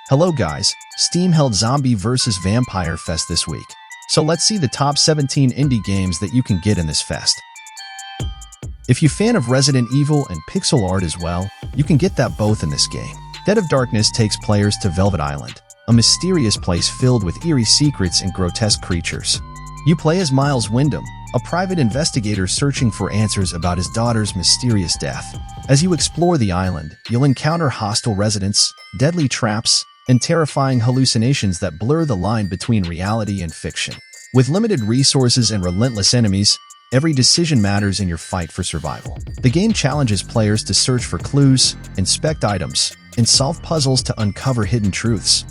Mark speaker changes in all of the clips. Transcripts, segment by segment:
Speaker 1: Hello guys, Steam held Zombie vs. Vampire Fest this week. So let's see the top 17 indie games that you can get in this fest. If you're a fan of Resident Evil and pixel art as well, you can get that both in this game. Dead of Darkness takes players to Velvet Island, a mysterious place filled with eerie secrets and grotesque creatures. You play as Miles Wyndham, a private investigator searching for answers about his daughter's mysterious death. As you explore the island, you'll encounter hostile residents, deadly traps, and terrifying hallucinations that blur the line between reality and fiction. With limited resources and relentless enemies, every decision matters in your fight for survival. The game challenges players to search for clues, inspect items, and solve puzzles to uncover hidden truths.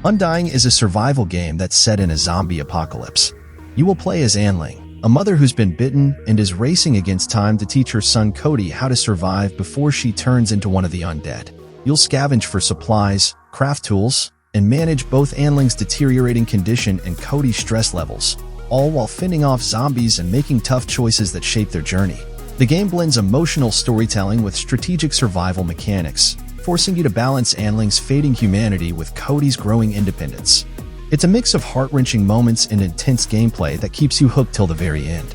Speaker 1: Undying is a survival game that's set in a zombie apocalypse. You will play as Anling, a mother who's been bitten and is racing against time to teach her son Cody how to survive before she turns into one of the undead. You'll scavenge for supplies, craft tools, and manage both Anling's deteriorating condition and Cody's stress levels, all while fending off zombies and making tough choices that shape their journey. The game blends emotional storytelling with strategic survival mechanics, forcing you to balance Anling's fading humanity with Cody's growing independence. It's a mix of heart-wrenching moments and intense gameplay that keeps you hooked till the very end.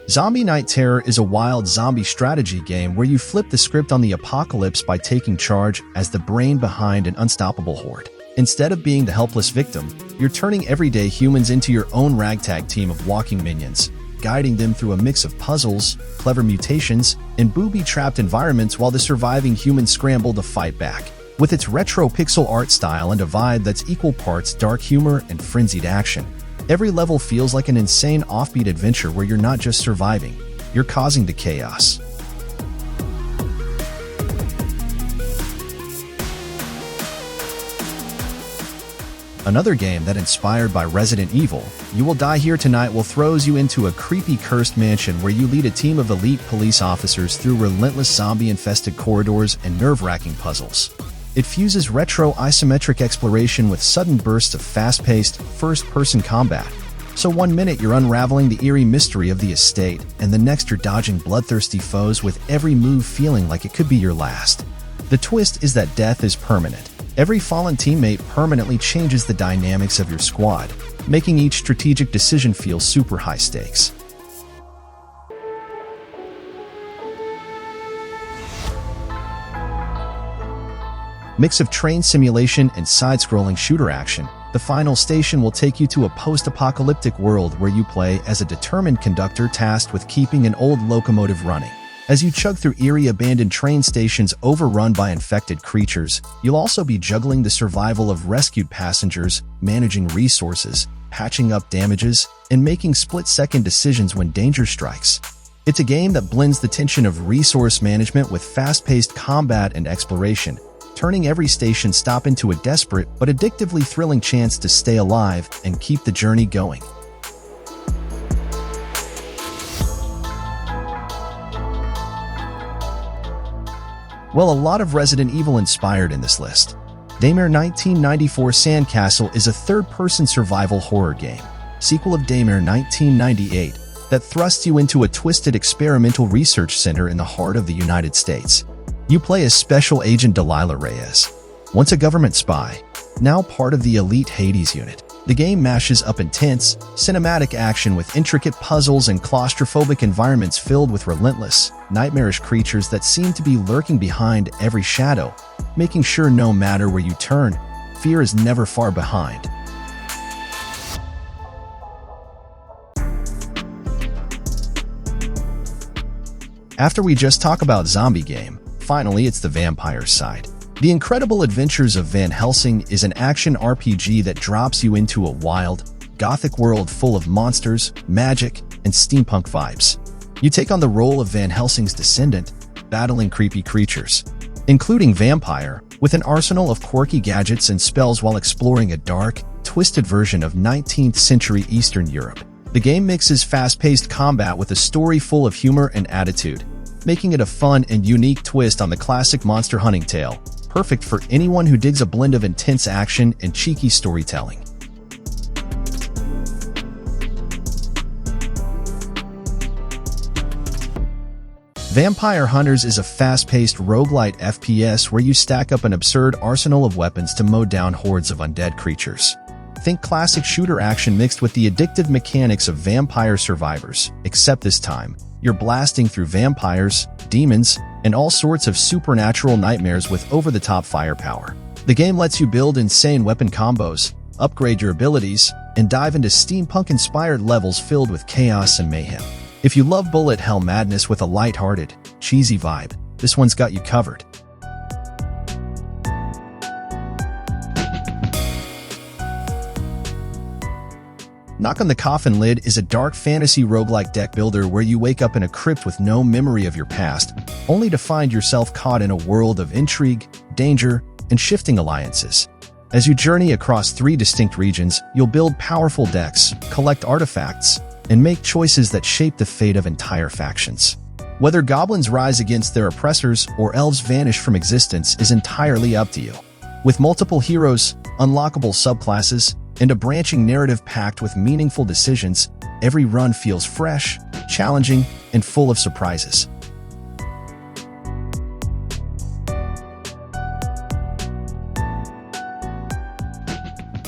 Speaker 1: Zombie Night Terror is a wild zombie strategy game where you flip the script on the apocalypse by taking charge as the brain behind an unstoppable horde. Instead of being the helpless victim, you're turning everyday humans into your own ragtag team of walking minions, guiding them through a mix of puzzles, clever mutations, and booby-trapped environments while the surviving humans scramble to fight back. With its retro pixel art style and a vibe that's equal parts dark humor and frenzied action, every level feels like an insane offbeat adventure where you're not just surviving, you're causing the chaos. Another game that inspired by Resident Evil, You Will Die Here Tonight will throws you into a creepy cursed mansion where you lead a team of elite police officers through relentless zombie-infested corridors and nerve-wracking puzzles. It fuses retro isometric exploration with sudden bursts of fast-paced, first-person combat. So one minute you're unraveling the eerie mystery of the estate, and the next you're dodging bloodthirsty foes with every move feeling like it could be your last. The twist is that death is permanent. Every fallen teammate permanently changes the dynamics of your squad, making each strategic decision feel super high stakes. Mix of train simulation and side-scrolling shooter action, the final station will take you to a post-apocalyptic world where you play as a determined conductor tasked with keeping an old locomotive running. As you chug through eerie abandoned train stations overrun by infected creatures, you'll also be juggling the survival of rescued passengers, managing resources, patching up damages, and making split-second decisions when danger strikes. It's a game that blends the tension of resource management with fast-paced combat and exploration, turning every station stop into a desperate but addictively thrilling chance to stay alive and keep the journey going. Well, a lot of Resident Evil inspired in this list. Daymare 1994 Sandcastle is a third-person survival horror game, sequel of Daymare 1998, that thrusts you into a twisted experimental research center in the heart of the United States. You play as Special Agent Delilah Reyes, once a government spy, now part of the elite Hades unit. The game mashes up intense, cinematic action with intricate puzzles and claustrophobic environments filled with relentless, nightmarish creatures that seem to be lurking behind every shadow, making sure no matter where you turn, fear is never far behind. After we just talk about zombie game, finally it's the vampire side. The Incredible Adventures of Van Helsing is an action RPG that drops you into a wild, gothic world full of monsters, magic, and steampunk vibes. You take on the role of Van Helsing's descendant, battling creepy creatures, including vampire, with an arsenal of quirky gadgets and spells while exploring a dark, twisted version of 19th century Eastern Europe. The game mixes fast-paced combat with a story full of humor and attitude, making it a fun and unique twist on the classic monster hunting tale. perfect for anyone who digs a blend of intense action and cheeky storytelling. Vampire Hunters is a fast-paced roguelite FPS where you stack up an absurd arsenal of weapons to mow down hordes of undead creatures. Think classic shooter action mixed with the addictive mechanics of Vampire Survivors, except this time, you're blasting through vampires, demons, and all sorts of supernatural nightmares with over-the-top firepower. The game lets you build insane weapon combos, upgrade your abilities, and dive into steampunk-inspired levels filled with chaos and mayhem. If you love bullet hell madness with a lighthearted, cheesy vibe, this one's got you covered. Knock on the Coffin Lid is a dark fantasy roguelike deck builder where you wake up in a crypt with no memory of your past, only to find yourself caught in a world of intrigue, danger, and shifting alliances. As you journey across 3 distinct regions, you'll build powerful decks, collect artifacts, and make choices that shape the fate of entire factions. Whether goblins rise against their oppressors or elves vanish from existence is entirely up to you. With multiple heroes, unlockable subclasses, and a branching narrative packed with meaningful decisions, every run feels fresh, challenging, and full of surprises.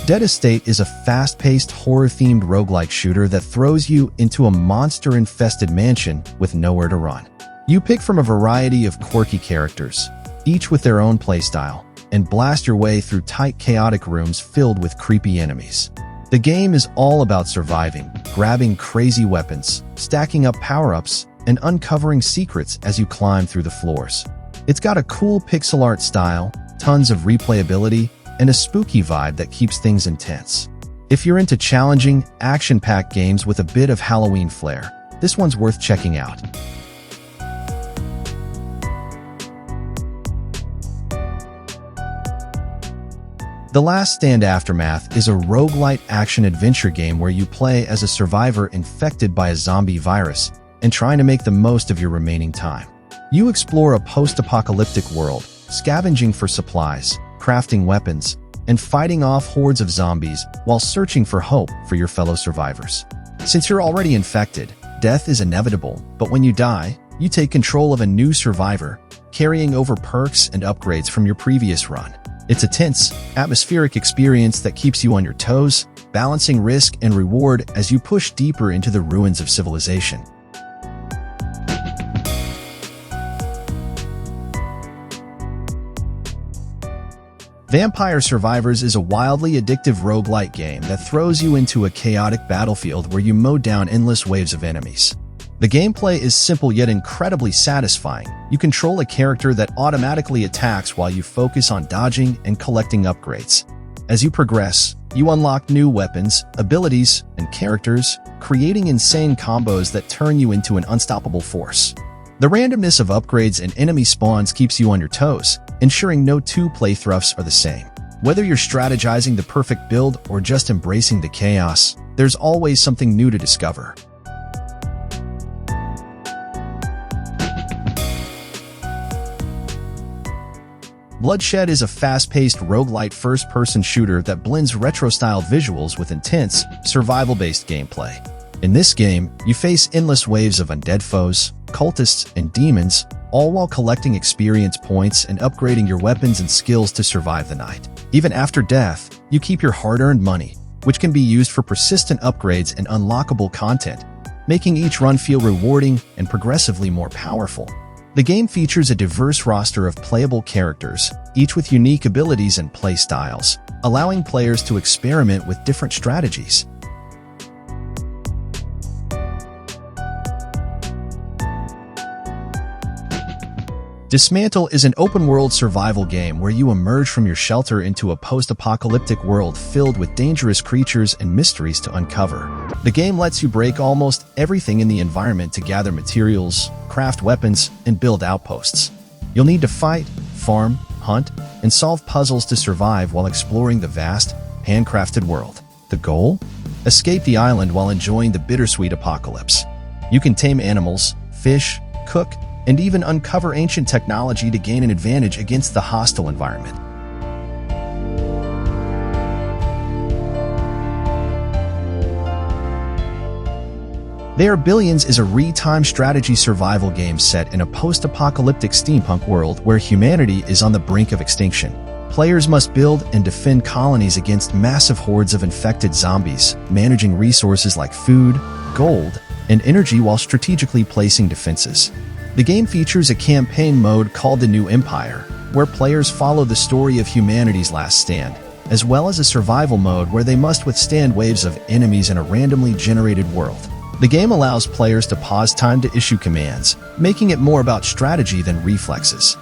Speaker 1: Dead Estate is a fast-paced, horror-themed roguelike shooter that throws you into a monster-infested mansion with nowhere to run. You pick from a variety of quirky characters, each with their own playstyle, and blast your way through tight, chaotic rooms filled with creepy enemies. The game is all about surviving, grabbing crazy weapons, stacking up power-ups, and uncovering secrets as you climb through the floors. It's got a cool pixel art style, tons of replayability, and a spooky vibe that keeps things intense. If you're into challenging, action-packed games with a bit of Halloween flair, this one's worth checking out. The Last Stand Aftermath is a roguelite action-adventure game where you play as a survivor infected by a zombie virus and trying to make the most of your remaining time. You explore a post-apocalyptic world, scavenging for supplies, crafting weapons, and fighting off hordes of zombies while searching for hope for your fellow survivors. Since you're already infected, death is inevitable, but when you die, you take control of a new survivor, carrying over perks and upgrades from your previous run. It's a tense, atmospheric experience that keeps you on your toes, balancing risk and reward as you push deeper into the ruins of civilization. Vampire Survivors is a wildly addictive roguelite game that throws you into a chaotic battlefield where you mow down endless waves of enemies. The gameplay is simple yet incredibly satisfying. You control a character that automatically attacks while you focus on dodging and collecting upgrades. As you progress, you unlock new weapons, abilities, and characters, creating insane combos that turn you into an unstoppable force. The randomness of upgrades and enemy spawns keeps you on your toes, ensuring no 2 playthroughs are the same. Whether you're strategizing the perfect build or just embracing the chaos, there's always something new to discover. Bloodshed is a fast-paced roguelite first-person shooter that blends retro-style visuals with intense, survival-based gameplay. In this game, you face endless waves of undead foes, cultists, and demons, all while collecting experience points and upgrading your weapons and skills to survive the night. Even after death, you keep your hard-earned money, which can be used for persistent upgrades and unlockable content, making each run feel rewarding and progressively more powerful. The game features a diverse roster of playable characters, each with unique abilities and play styles, allowing players to experiment with different strategies. Dismantle is an open-world survival game where you emerge from your shelter into a post-apocalyptic world filled with dangerous creatures and mysteries to uncover. The game lets you break almost everything in the environment to gather materials, craft weapons, and build outposts. You'll need to fight, farm, hunt, and solve puzzles to survive while exploring the vast, handcrafted world. The goal? Escape the island while enjoying the bittersweet apocalypse. You can tame animals, fish, cook, and even uncover ancient technology to gain an advantage against the hostile environment. They Are Billions is a real-time strategy survival game set in a post-apocalyptic steampunk world where humanity is on the brink of extinction. Players must build and defend colonies against massive hordes of infected zombies, managing resources like food, gold, and energy while strategically placing defenses. The game features a campaign mode called the New Empire, where players follow the story of humanity's last stand, as well as a survival mode where they must withstand waves of enemies in a randomly generated world. The game allows players to pause time to issue commands, making it more about strategy than reflexes.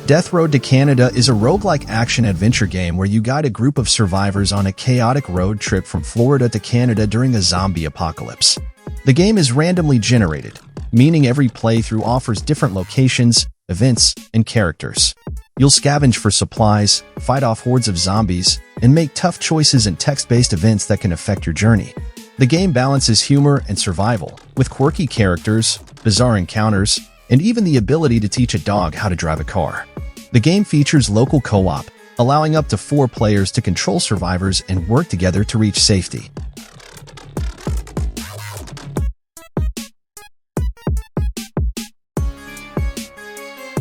Speaker 1: Death Road to Canada is a roguelike action-adventure game where you guide a group of survivors on a chaotic road trip from Florida to Canada during a zombie apocalypse. The game is randomly generated, meaning every playthrough offers different locations, events, and characters. You'll scavenge for supplies, fight off hordes of zombies, and make tough choices in text-based events that can affect your journey. The game balances humor and survival, with quirky characters, bizarre encounters, and even the ability to teach a dog how to drive a car. The game features local co-op, allowing up to 4 players to control survivors and work together to reach safety.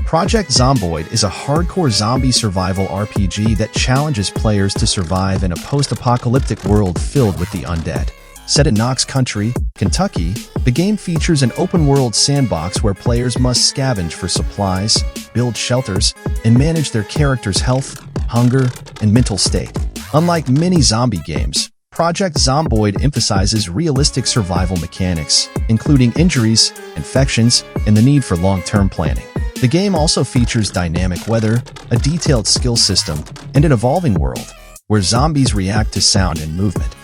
Speaker 1: Project Zomboid is a hardcore zombie survival RPG that challenges players to survive in a post-apocalyptic world filled with the undead. Set in Knox Country, Kentucky, the game features an open-world sandbox where players must scavenge for supplies, build shelters, and manage their characters' health, hunger, and mental state. Unlike many zombie games, Project Zomboid emphasizes realistic survival mechanics, including injuries, infections, and the need for long-term planning. The game also features dynamic weather, a detailed skill system, and an evolving world, where zombies react to sound and movement.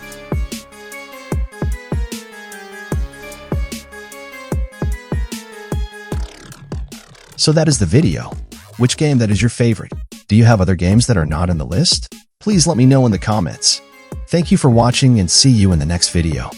Speaker 1: So that is the video. Which game that is your favorite? Do you have other games that are not on the list? Please let me know in the comments. Thank you for watching and see you in the next video.